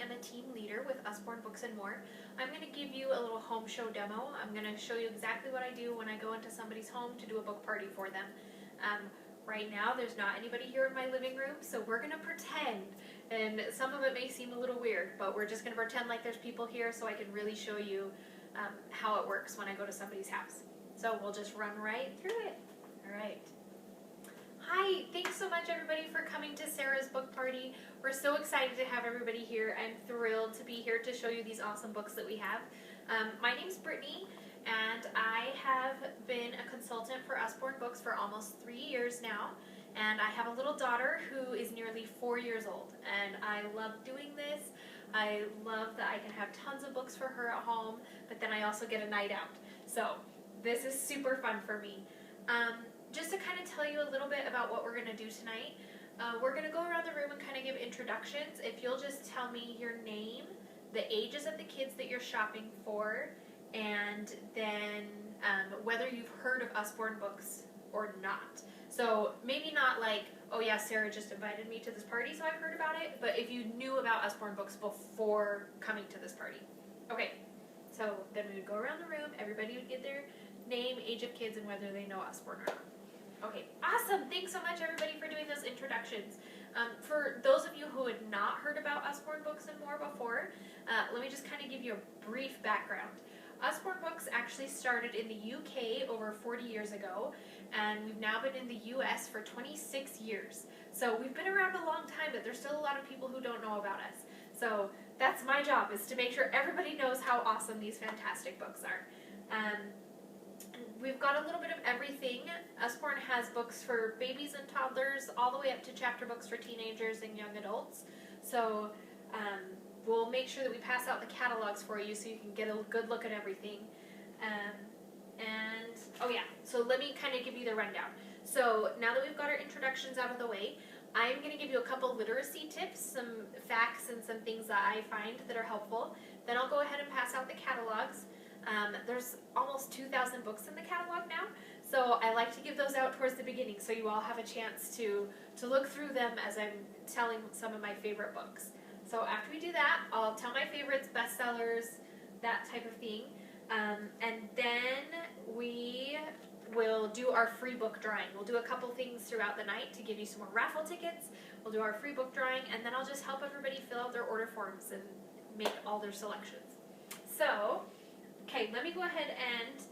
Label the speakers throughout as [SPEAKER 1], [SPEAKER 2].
[SPEAKER 1] am a team leader with Usborne Books More. I'm going to give you a little home show demo. I'm going to show you exactly what I do when I go into somebody's home to do a book party for them. Right now, there's not anybody here in my living room, so we're going to pretend. And some of it may seem a little weird, but we're just going to pretend like there's people here so I can really show you how it works when I go to somebody's house. So we'll just run right through it. All right. Hi, thanks so much everybody for coming to Sarah's book party. We're so excited to have everybody here. I'm thrilled to be here to show you these awesome books that we have. My name's Brittney, and I have been a consultant for Usborne Books for almost 3 years now. And I have a little daughter who is nearly 4 years old, and I love doing this. I love that I can have tons of books for her at home, but then I also get a night out. So this is super fun for me. Just to kind of tell you a little bit about what we're going to do tonight, we're going to go around the room and kind of give introductions. If you'll just tell me your name, the ages of the kids that you're shopping for, and then whether you've heard of Usborne Books or not. So maybe not like, oh yeah, Sarah just invited me to this party, so I've heard about it, but if you knew about Usborne Books before coming to this party. Okay, so then we would go around the room, everybody would get their name, age of kids, and whether they know Usborne or not. Okay, awesome. Thanks so much, everybody, for doing those introductions. For those of you who had not heard about Usborne Books and More before, let me just kind of give you a brief background. Usborne Books actually started in the UK over 40 years ago, and we've now been in the US for 26 years. So we've been around a long time, but there's still a lot of people who don't know about us. So that's my job, is to make sure everybody knows how awesome these fantastic books are. We've got a little bit of everything. Usborne has books for babies and toddlers, all the way up to chapter books for teenagers and young adults. So we'll make sure that we pass out the catalogs for you so you can get a good look at everything. Oh yeah, so let me kind of give you the rundown. So now that we've got our introductions out of the way, I'm going to give you a couple literacy tips, some facts and some things that I find that are helpful. Then I'll go ahead and pass out the catalogs. There's almost 2,000 books in the catalog now, so I like to give those out towards the beginning so you all have a chance to look through them as I'm telling some of my favorite books. So after we do that, I'll tell my favorites, bestsellers, that type of thing, and then we will do our free book drawing. We'll do a couple things throughout the night to give you some more raffle tickets. We'll do our free book drawing, and then I'll just help everybody fill out their order forms and make all their selections. So, okay, let me go ahead and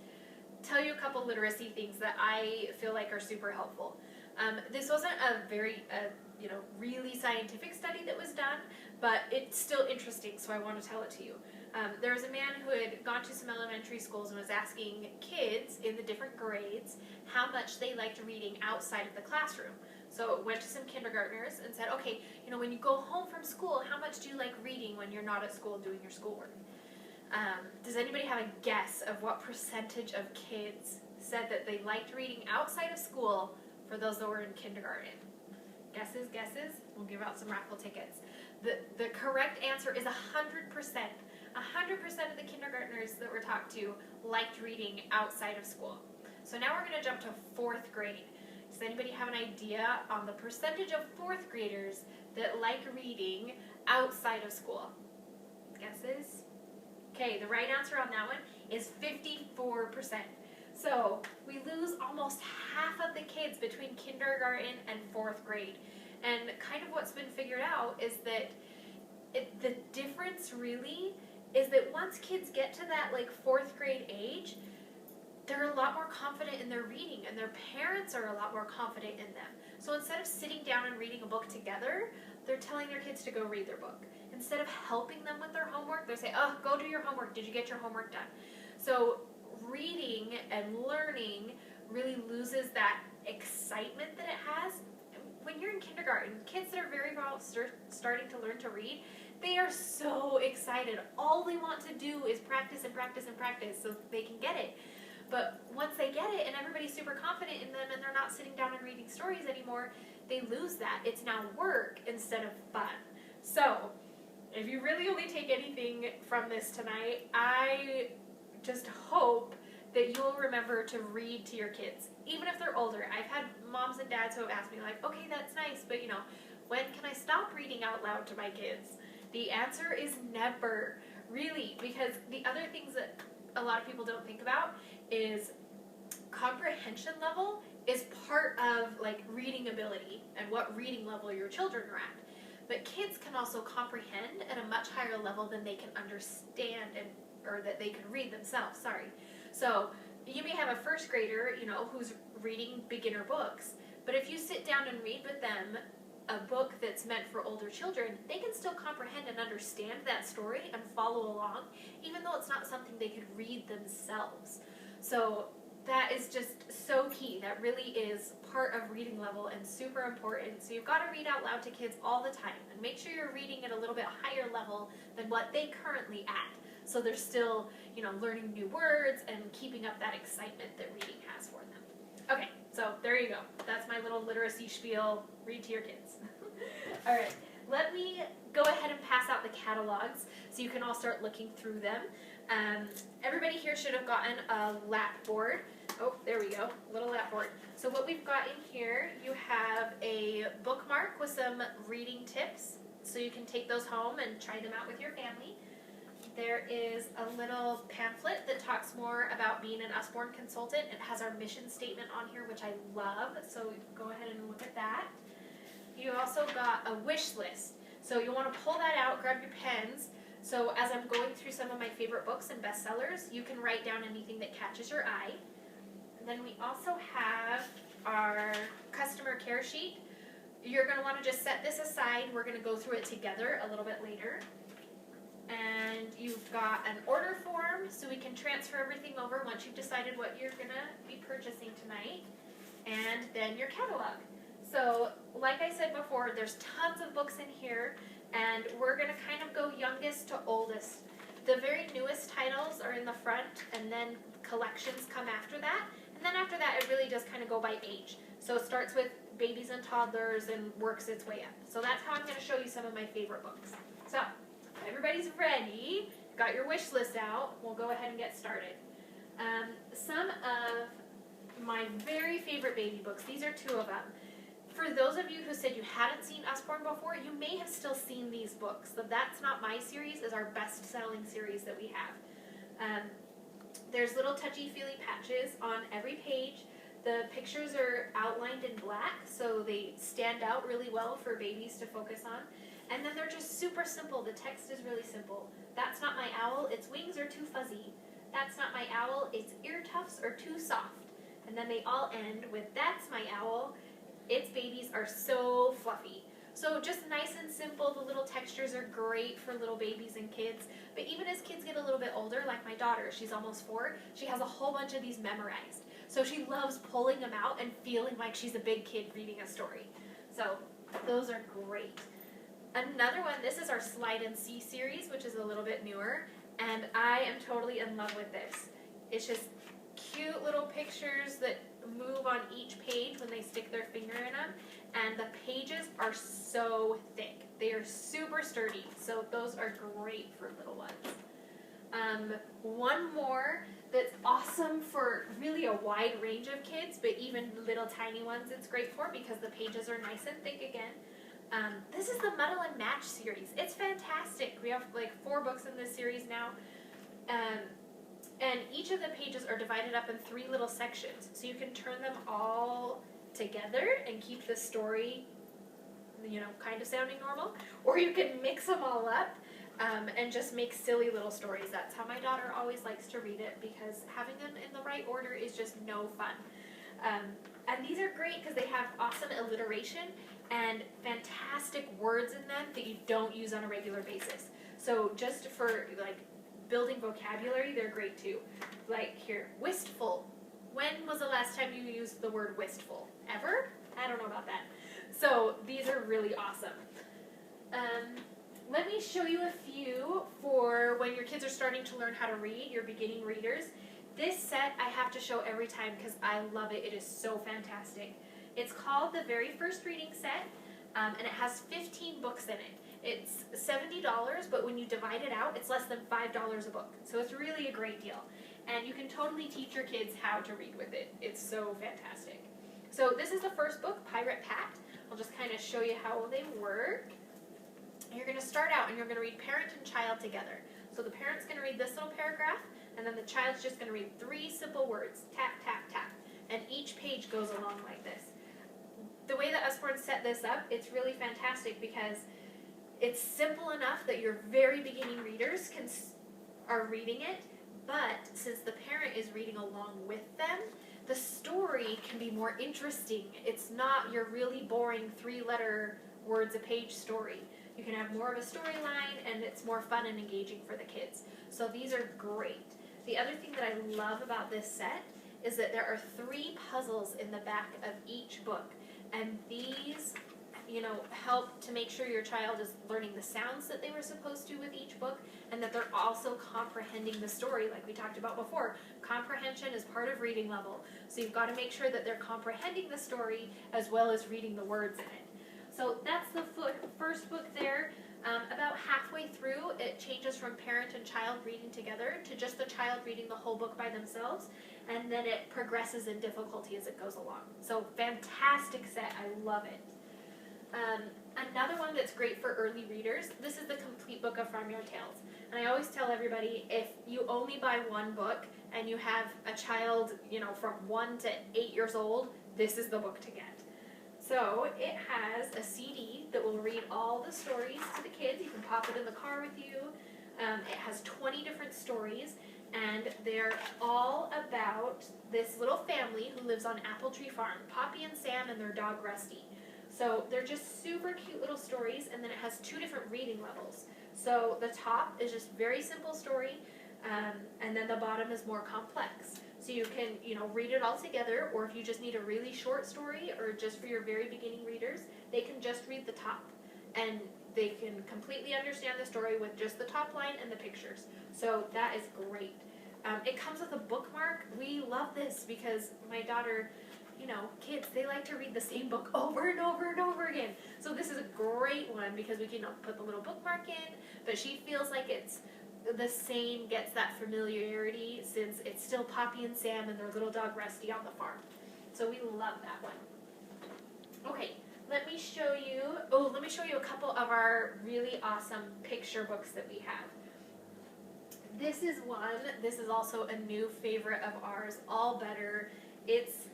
[SPEAKER 1] tell you a couple literacy things that I feel like are super helpful. This wasn't a very, really scientific study that was done, but it's still interesting, so I want to tell it to you. There was a man who had gone to some elementary schools and was asking kids in the different grades how much they liked reading outside of the classroom. So went to some kindergartners and said, okay, when you go home from school, how much do you like reading when you're not at school doing your schoolwork? Does anybody have a guess of what percentage of kids said that they liked reading outside of school for those that were in kindergarten? Guesses, guesses? We'll give out some raffle tickets. The correct answer is 100%. 100% of the kindergartners that were talked to liked reading outside of school. So now we're going to jump to 4th grade. Does anybody have an idea on the percentage of 4th graders that like reading outside of school? Guesses? Okay, the right answer on that one is 54%. So we lose almost half of the kids between kindergarten and 4th grade. And kind of what's been figured out is that the difference really is that once kids get to that 4th grade age, they're a lot more confident in their reading, and their parents are a lot more confident in them. So instead of sitting down and reading a book together, they're telling their kids to go read their book. Instead of helping them with their homework, they say, oh, go do your homework. Did you get your homework done? So reading and learning really loses that excitement that it has. When you're in kindergarten, kids that are very well starting to learn to read, they are so excited. All they want to do is practice and practice and practice so they can get it. But once they get it and everybody's super confident in them and they're not sitting down and reading stories anymore, they lose that. It's now work instead of fun. So if you really only take anything from this tonight, I just hope that you'll remember to read to your kids, even if they're older. I've had moms and dads who have asked me, like, okay, that's nice, but when can I stop reading out loud to my kids? The answer is never, really, because the other things that a lot of people don't think about is comprehension level is part of like reading ability and what reading level your children are at. But kids can also comprehend at a much higher level than they can understand or that they can read themselves, sorry. So you may have a first grader, who's reading beginner books, but if you sit down and read with them a book that's meant for older children, they can still comprehend and understand that story and follow along, even though it's not something they could read themselves. So that is just so key. That really is part of reading level and super important. So you've got to read out loud to kids all the time and make sure you're reading at a little bit higher level than what they currently at. So they're still, learning new words and keeping up that excitement that reading has for them. Okay, so there you go. That's my little literacy spiel. Read to your kids. All right, let me go ahead and pass out the catalogs so you can all start looking through them. Everybody here should have gotten a lap board. Oh, there we go, little lap board. So what we've got in here, you have a bookmark with some reading tips, so you can take those home and try them out with your family. There is a little pamphlet that talks more about being an Usborne consultant. It has our mission statement on here, which I love, so go ahead and look at that. You also got a wish list. So you'll want to pull that out, grab your pens. So as I'm going through some of my favorite books and bestsellers, you can write down anything that catches your eye. And then we also have our customer care sheet. You're going to want to just set this aside. We're going to go through it together a little bit later. And you've got an order form, so we can transfer everything over once you've decided what you're going to be purchasing tonight. And then your catalog. So, like I said before, there's tons of books in here, and we're going to kind of go youngest to oldest. The very newest titles are in the front, and then collections come after that. And then after that, it really does kind of go by age. So it starts with babies and toddlers and works its way up. So that's how I'm going to show you some of my favorite books. So, everybody's ready, got your wish list out, we'll go ahead and get started. Some of my very favorite baby books, these are two of them. For those of you who said you hadn't seen Usborne before, you may have still seen these books. The That's Not My series is our best-selling series that we have. There's little touchy-feely patches on every page. The pictures are outlined in black, so they stand out really well for babies to focus on. And then they're just super simple. The text is really simple. That's not my owl, its wings are too fuzzy. That's not my owl, its ear tufts are too soft. And then they all end with, that's my owl, its babies are so fluffy. So just nice and simple. The little textures are great for little babies and kids. But even as kids get a little bit older, like my daughter, she's almost 4, she has a whole bunch of these memorized. So she loves pulling them out and feeling like she's a big kid reading a story. So those are great. Another one, this is our Slide and See series, which is a little bit newer, and I am totally in love with this. It's just cute little pictures that move on each page when they stick their finger in them, and the pages are so thick. They are super sturdy, so those are great for little ones. One more that's awesome for really a wide range of kids, but even little tiny ones it's great for because the pages are nice and thick again. This is the Muddle and Match series. It's fantastic. We have like 4 books in this series now. And each of the pages are divided up in 3 little sections. So you can turn them all together and keep the story, kind of sounding normal. Or you can mix them all up and just make silly little stories. That's how my daughter always likes to read it because having them in the right order is just no fun. And these are great because they have awesome alliteration and fantastic words in them that you don't use on a regular basis. So just for like building vocabulary, they're great too. Like here, wistful. When was the last time you used the word wistful? Ever? I don't know about that. So these are really awesome. Let me show you a few for when your kids are starting to learn how to read, your beginning readers. This set I have to show every time because I love it. It is so fantastic. It's called the Very First Reading Set, and it has 15 books in it. It's $70, but when you divide it out, it's less than $5 a book. So it's really a great deal. And you can totally teach your kids how to read with it. It's so fantastic. So this is the first book, Pirate Pat. I'll just kind of show you how they work. You're going to start out and you're going to read parent and child together. So the parent's going to read this little paragraph, and then the child's just going to read 3 simple words, tap, tap, tap. And each page goes along like this. The way that Usborne set this up, it's really fantastic because it's simple enough that your very beginning readers are reading it, but since the parent is reading along with them, the story can be more interesting. It's not your really boring 3-letter words a page story. You can have more of a storyline, and it's more fun and engaging for the kids. So these are great. The other thing that I love about this set is that there are 3 puzzles in the back of each book, and these, help to make sure your child is learning the sounds that they were supposed to with each book, and that they're also comprehending the story like we talked about before. Comprehension is part of reading level, so you've got to make sure that they're comprehending the story as well as reading the words in it. So that's the first book there. About halfway through, it changes from parent and child reading together to just the child reading the whole book by themselves, and then it progresses in difficulty as it goes along. So fantastic set, I love it. Another one that's great for early readers, this is the complete book of Farmyard Tales. And I always tell everybody, if you only buy one book and you have a child, from 1 to 8 years old, this is the book to get. So it has a CD that will read all the stories to the kids. You can pop it in the car with you. It has 20 different stories, and they're all about this little family who lives on Apple Tree Farm, Poppy and Sam and their dog Rusty. So they're just super cute little stories, and then it has 2 different reading levels. So the top is just very simple story, and then the bottom is more complex. So you can, read it all together, or if you just need a really short story, or just for your very beginning readers, they can just read the top, and they can completely understand the story with just the top line and the pictures. So that is great. It comes with a bookmark. We love this because my daughter, kids, they like to read the same book over and over and over again. So this is a great one because we can put the little bookmark in, but she feels like it's the same, gets that familiarity since it's still Poppy and Sam and their little dog Rusty on the farm. So we love that one. Okay, let me show you a couple of our really awesome picture books that we have. This is also a new favorite of ours, All Better. It's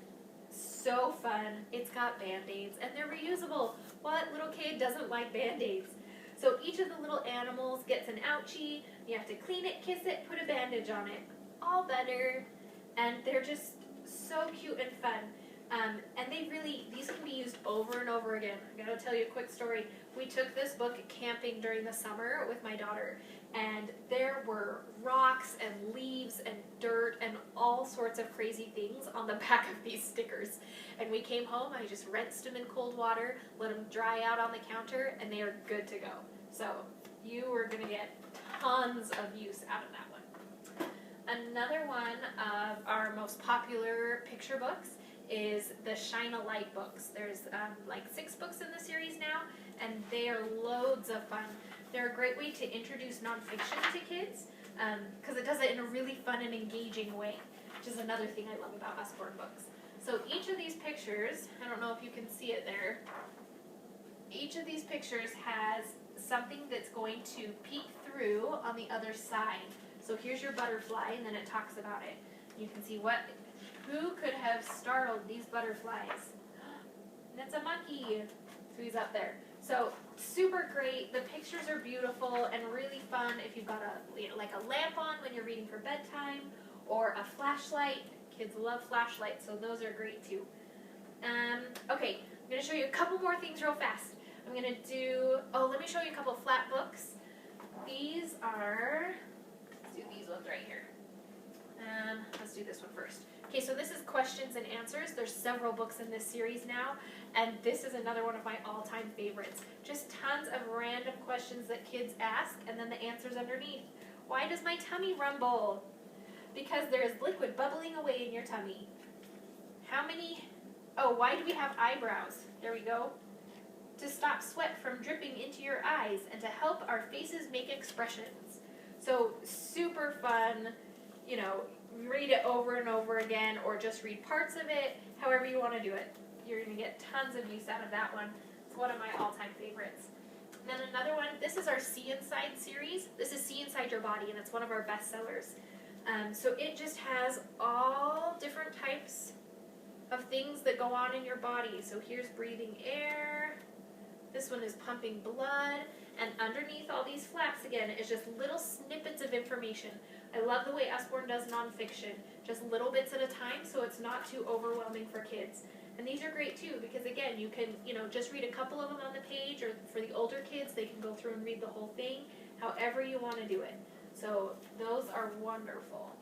[SPEAKER 1] so fun. It's got Band-Aids, and they're reusable. What little kid doesn't like Band-Aids? So each of the little animals gets an ouchie. You have to clean it, kiss it, put a bandage on it. All Better. And they're just so cute and fun. And these can be used over and over again. I gotta tell you a quick story. We took this book camping during the summer with my daughter, and there were rocks and leaves and dirt and all sorts of crazy things on the back of these stickers. And we came home, I just rinsed them in cold water, let them dry out on the counter, and they are good to go. So you are gonna get tons of use out of that one. Another one of our most popular picture books is the Shine a Light books. There's like 6 books in the series now, and they are loads of fun. They're a great way to introduce nonfiction to kids because it does it in a really fun and engaging way, which is another thing I love about Usborne books. So each of these pictures, I don't know if you can see it there, each of these pictures has something that's going to peek through on the other side. So here's your butterfly, and then it talks about it. You can see who could have startled these butterflies? And it's a monkey. So he's up there. So super great. The pictures are beautiful and really fun if you've got like a lamp on when you're reading for bedtime, or a flashlight. Kids love flashlights, so those are great too. Okay, I'm going to show you a couple more things real fast. I'm going to let me show you a couple flat books. These are, let's do these ones right here. Let's do this one first. Okay, so this is questions and answers. There's several books in this series now, and this is another one of my all-time favorites. Just tons of random questions that kids ask, and then the answers underneath. Why does my tummy rumble? Because there is liquid bubbling away in your tummy. Why do we have eyebrows? There we go. To stop sweat from dripping into your eyes and to help our faces make expressions. So super fun, read it over and over again, or just read parts of it, however you want to do it. You're going to get tons of use out of that one. It's one of my all-time favorites. And then another one, this is our See Inside series. This is See Inside Your Body, and it's one of our best sellers. So it just has all different types of things that go on in your body. So here's breathing air. This one is pumping blood. And underneath all these flaps, again, is just little snippets of information. I love the way Usborne does nonfiction, just little bits at a time, so it's not too overwhelming for kids. And these are great too, because again, you can, just read a couple of them on the page, or for the older kids, they can go through and read the whole thing, however you want to do it. So those are wonderful.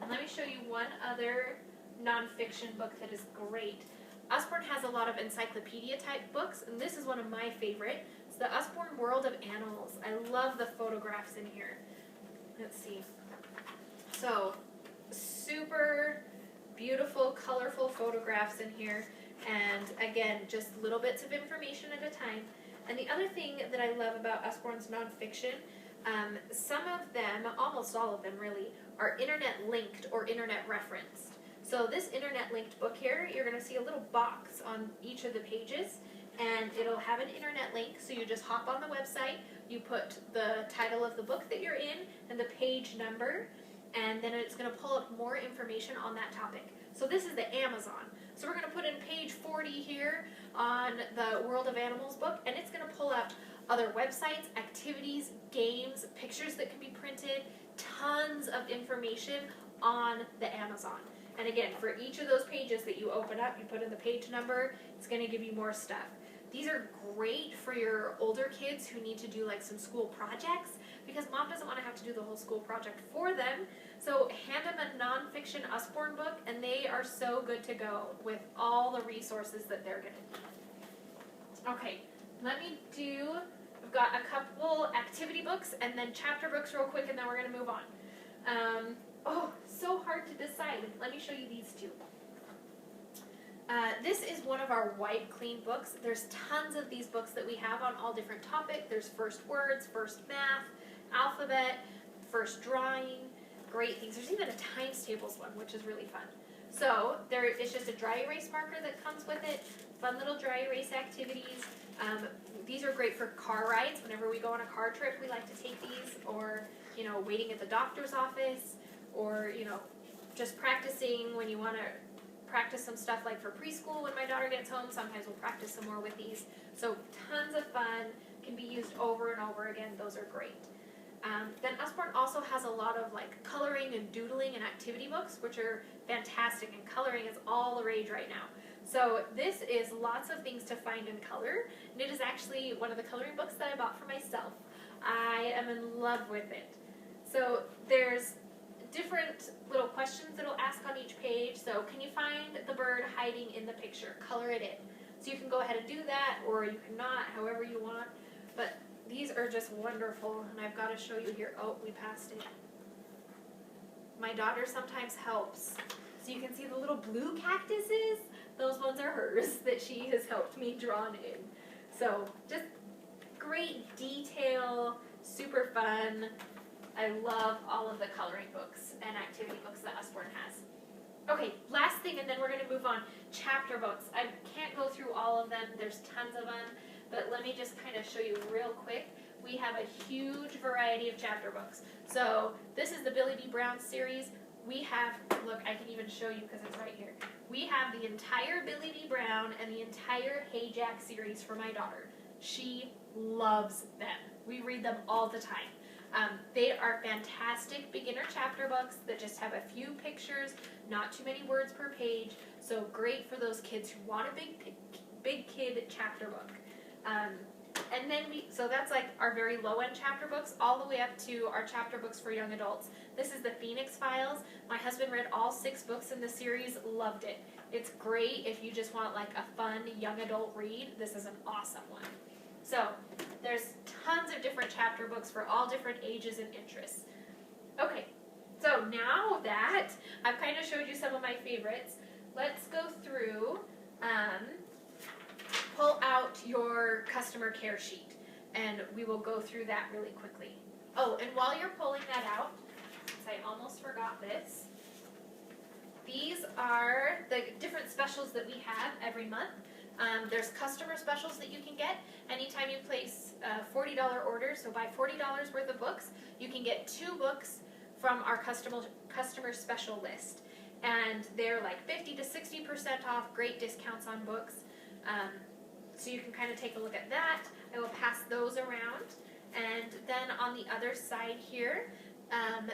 [SPEAKER 1] And let me show you one other nonfiction book that is great. Usborne has a lot of encyclopedia type books, and this is one of my favorite. It's the Usborne World of Animals. I love the photographs in here. Let's see. So, super beautiful, colorful photographs in here, and again, just little bits of information at a time. And the other thing that I love about Usborne's nonfiction, some of them, almost all of them really, are internet linked or internet referenced. So this internet linked book here, you're going to see a little box on each of the pages, and it'll have an internet link, so you just hop on the website, you put the title of the book that you're in, and the page number, and then it's going to pull up more information on that topic. So this is the Amazon. So we're going to put in page 40 here on the World of Animals book, and it's going to pull up other websites, activities, games, pictures that can be printed, tons of information on the Amazon. And again, for each of those pages that you open up, you put in the page number, it's going to give you more stuff. These are great for your older kids who need to do like some school projects, because mom doesn't want to have to do the whole school project for them. So hand them a nonfiction Usborne book, and they are so good to go with all the resources that they're going to need. Okay, we've got a couple activity books and then chapter books real quick, and then we're going to move on. Oh, so hard to decide. Let me show you these two. This is one of our wipe clean books. There's tons of these books that we have on all different topics. There's first words, first math, alphabet, first drawing, great things. There's even a times tables one, which is really fun. So there is just a dry erase marker that comes with it, fun little dry erase activities. These are great for car rides. Whenever we go on a car trip, we like to take these, or waiting at the doctor's office, or just practicing when you want to practice some stuff like for preschool. When my daughter gets home, sometimes we'll practice some more with these. So tons of fun, can be used over and over again. Those are great. Then Usborne also has a lot of like coloring and doodling and activity books, which are fantastic, and coloring is all the rage right now. So this is lots of things to find in color, and it is actually one of the coloring books that I bought for myself. I am in love with it. So there's different little questions it'll ask on each page. So can you find the bird hiding in the picture? Color it in. So you can go ahead and do that, or you cannot, however you want. But these are just wonderful, and I've got to show you here. Oh, we passed it. My daughter sometimes helps. So you can see the little blue cactuses. Those ones are hers that she has helped me draw in. So just great detail, super fun. I love all of the coloring books and activity books that Usborne has. Okay, last thing, and then we're going to move on. Chapter books. I can't go through all of them. There's tons of them, but let me just kind of show you real quick. We have a huge variety of chapter books. So this is the Billy B. Brown series. We have, look, I can even show you because it's right here. We have the entire Billy B. Brown and the entire Hey Jack series for my daughter. She loves them. We read them all the time. They are fantastic beginner chapter books that just have a few pictures, not too many words per page, so great for those kids who want a big kid chapter book. And then so that's like our very low-end chapter books, all the way up to our chapter books for young adults. This is the Phoenix Files. My husband read all 6 books in the series, loved it. It's great if you just want like a fun young adult read. This is an awesome one. So there's tons of different chapter books for all different ages and interests. Okay, so now that I've kind of showed you some of my favorites, let's go through, pull out your customer care sheet, and we will go through that really quickly. Oh, and while you're pulling that out, since I almost forgot this, these are the different specials that we have every month. There's customer specials that you can get anytime you place a $40 order, so buy $40 worth of books, you can get 2 books from our customer special list. And they're like 50 to 60% off, great discounts on books. So you can kind of take a look at that. I will pass those around. And then on the other side here,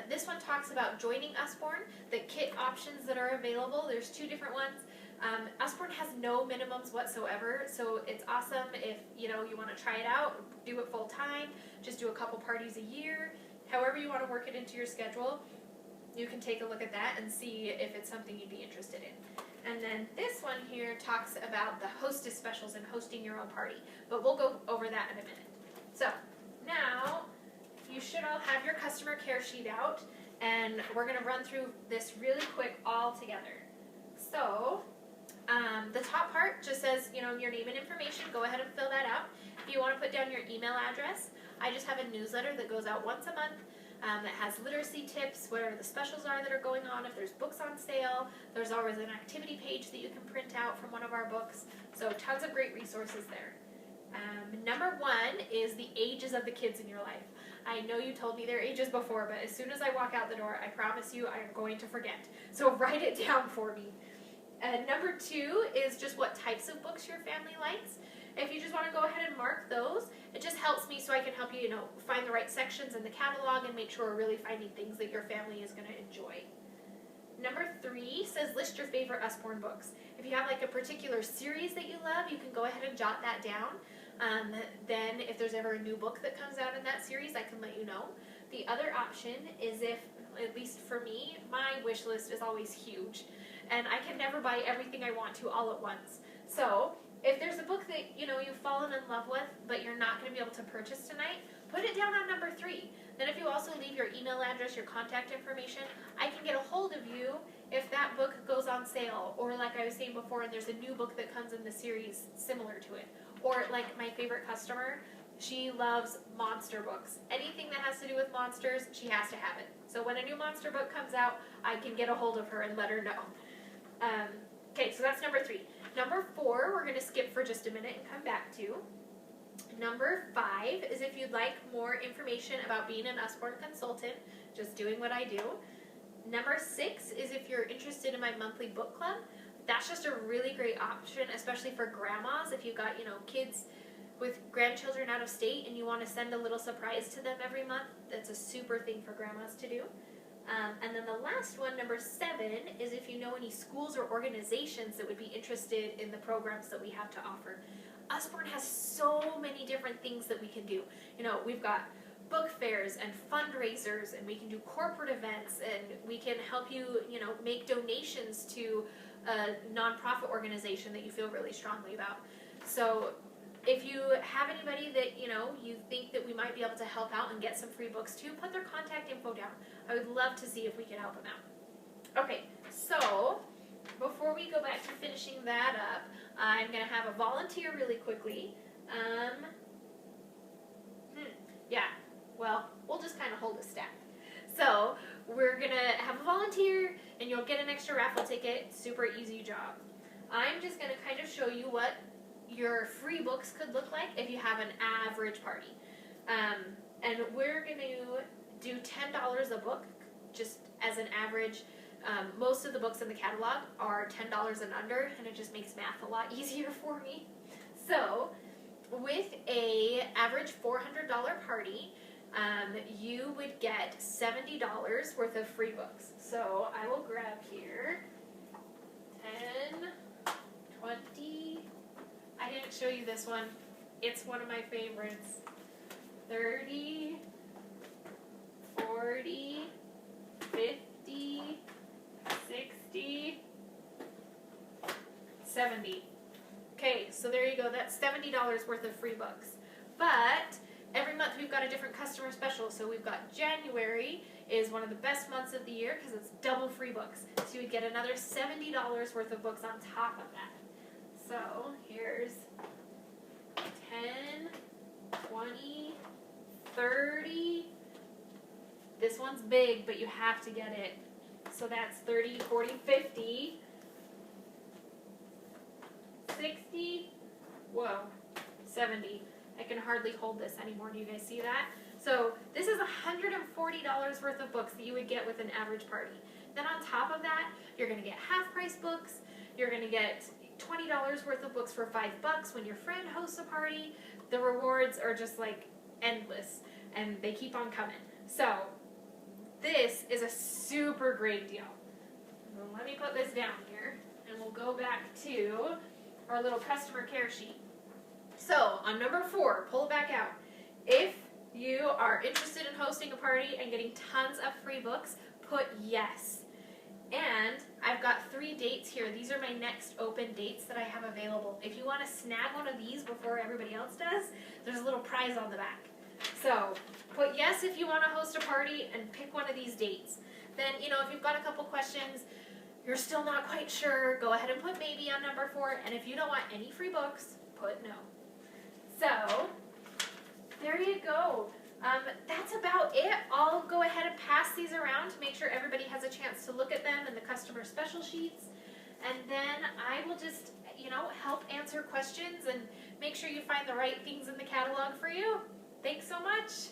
[SPEAKER 1] this one talks about joining Usborne, the kit options that are available. There's 2 different ones. Usborne has no minimums whatsoever, so it's awesome if you want to try it out, do it full time, just do a couple parties a year, however you want to work it into your schedule. You can take a look at that and see if it's something you'd be interested in. And then this one here talks about the hostess specials and hosting your own party, but we'll go over that in a minute. So now you should all have your customer care sheet out, and we're going to run through this really quick all together. So the top part just says, your name and information. Go ahead and fill that out. If you want to put down your email address, I just have a newsletter that goes out once a month that has literacy tips, whatever the specials are that are going on. If there's books on sale, there's always an activity page that you can print out from one of our books. So tons of great resources there. Number 1 is the ages of the kids in your life. I know you told me their ages before, but as soon as I walk out the door, I promise you I am going to forget. So write it down for me. Number 2 is just what types of books your family likes. If you just want to go ahead and mark those, it just helps me so I can help you, find the right sections in the catalog and make sure we're really finding things that your family is going to enjoy. Number 3 says list your favorite Usborne books. If you have like a particular series that you love, you can go ahead and jot that down. Then if there's ever a new book that comes out in that series, I can let you know. The other option is if, at least for me, my wish list is always huge. And I can never buy everything I want to all at once. So if there's a book that you've fallen in love with, but you're not going to be able to purchase tonight, put it down on number 3. Then if you also leave your email address, your contact information, I can get a hold of you if that book goes on sale, or like I was saying before, and there's a new book that comes in the series similar to it. Or like my favorite customer, she loves monster books. Anything that has to do with monsters, she has to have it. So when a new monster book comes out, I can get a hold of her and let her know. Okay, so that's number 3. Number 4, we're going to skip for just a minute and come back to. Number 5 is if you'd like more information about being an Usborne consultant, just doing what I do. Number 6 is if you're interested in my monthly book club. That's just a really great option, especially for grandmas. If you've got, kids with grandchildren out of state and you want to send a little surprise to them every month, that's a super thing for grandmas to do. And then the last one, number 7, is if you know any schools or organizations that would be interested in the programs that we have to offer. Usborne has so many different things that we can do. We've got book fairs and fundraisers, and we can do corporate events, and we can help you, make donations to a nonprofit organization that you feel really strongly about. So if you have anybody that you think that we might be able to help out and get some free books to, put their contact info down. I would love to see if we can help them out. Okay, so before we go back to finishing that up, I'm going to have a volunteer really quickly. We'll just kind of hold a stack. So we're going to have a volunteer, and you'll get an extra raffle ticket. Super easy job. I'm just going to kind of show you what your free books could look like if you have an average party. And we're going to do $10 a book, just as an average. Most of the books in the catalog are $10 and under, and it just makes math a lot easier for me. So with a average $400 party, you would get $70 worth of free books. So I will grab here 10, 20, I didn't show you this one. It's one of my favorites. 30, 40, 50, 60, 70. Okay, so there you go. That's $70 worth of free books. But every month we've got a different customer special. So we've got January is one of the best months of the year because it's double free books. So you would get another $70 worth of books on top of that. So here's 10, 20, 30. This one's big, but you have to get it. So that's 30, 40, 50, 60, whoa, 70. I can hardly hold this anymore. Do you guys see that? So this is $140 worth of books that you would get with an average party. Then on top of that, you're going to get half-price books. You're going to get $20 worth of books for $5 when your friend hosts a party. The rewards are just like endless, and they keep on coming. So this is a super great deal. Well, let me put this down here, and we'll go back to our little customer care sheet. So on number 4, pull it back out. If you are interested in hosting a party and getting tons of free books, put yes. And I've got 3 dates here. These are my next open dates that I have available. If you want to snag one of these before everybody else does, there's a little prize on the back. So put yes if you want to host a party and pick one of these dates. Then, if you've got a couple questions, you're still not quite sure, go ahead and put maybe on number 4. And if you don't want any free books, put no. So there you go. That's about it. I'll go ahead and pass these around to make sure everybody has a chance to look at them in the customer special sheets. And then I will just, help answer questions and make sure you find the right things in the catalog for you. Thanks so much.